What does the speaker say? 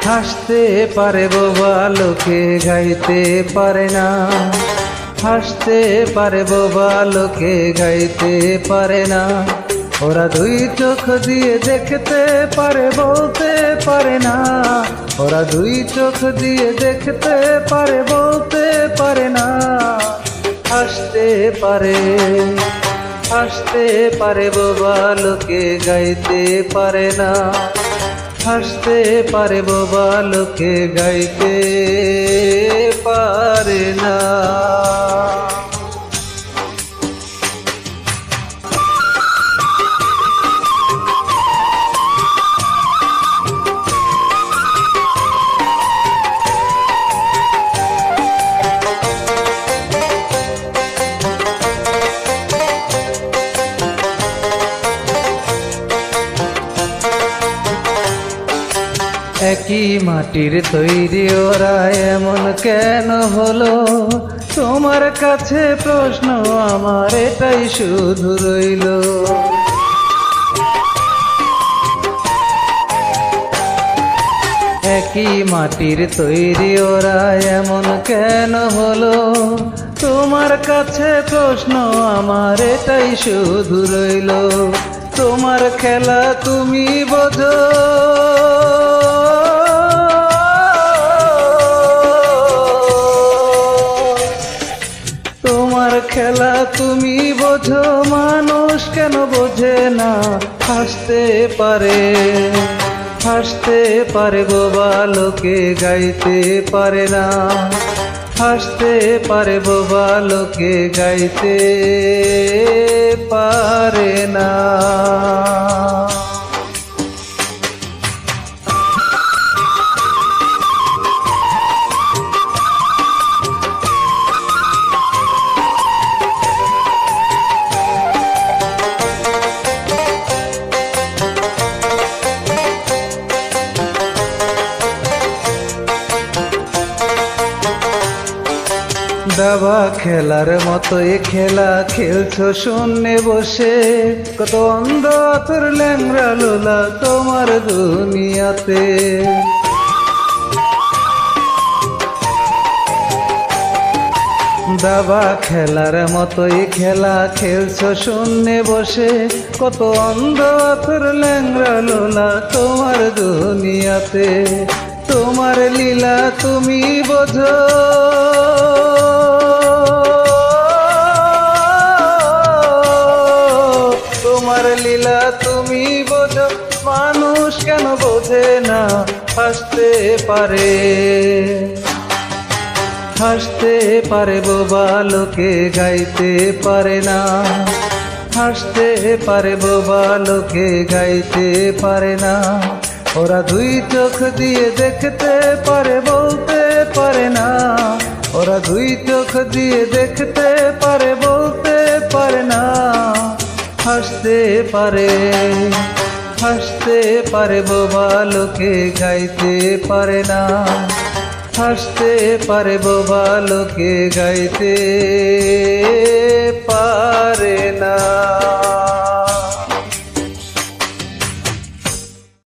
হাসতে পারে বোবা লোকে গাইতে পারে না, হাসতে পারে বোবা লোকে গাইতে পারে না। ওরা দুই চোখ দিয়ে দেখতে পারে বলতে পারে না, ওরা দুই চোখ দিয়ে দেখতে পারে বলতে পারে না। হাসতে পারে, হাসতে পারে বোবা লোকে গাইতে পারে না, হাসতে পারে বোবা লোকে গাইতে পারে না। একই মাটির তৈরি ওরা এমন কেন হলো? তোমার কাছে প্রশ্ন আমার এটাই শুধু রইল। একই মাটির তৈরি ওরা এমন কেন হলো? তোমার কাছে প্রশ্ন আমার এটাই শুধু রইল। তোমার খেলা তুমি বোঝো, তোমার খেলা তুমি বোঝো, মানুষ কেন বোঝে না? হাসতে পারে, হাসতে পারে বোবা লোকে গাইতে পারে না, হাসতে পারে বোবা লোকে গাইতে পারে না। দাবা খেলার মতো এ খেলা খেলছো শূন্যে বসে, কত অন্ধ তোর ল্যাংড়া লোলা তোমার দুনিয়াতে। দাবা খেলার মতো এ খেলা খেলছো শূন্যে বসে, কত অন্ধ তোর ল্যাংড়া লোলা তোমার দুনিয়াতে। তোমার লীলা তুমি বোঝো, তোমার লীলা তুমি বোঝো, মানুষ কেন বোঝে না? হাসতে পারে, হাসতে পারে বোবা লোকে গাইতে পারে না, হাসতে পারে বোবা লোকে গাইতে পারে না। ওরা দুই চোখ দিয়ে দেখতে পারে বলতে পারে না, ওরা দুই চোখ দিয়ে দেখতে পারে বলতে পারে না। হাসতে পারে, হাসতে পারে বোবা লোকে গাইতে পারে না, হাসতে পারে বোবা লোকে গাইতে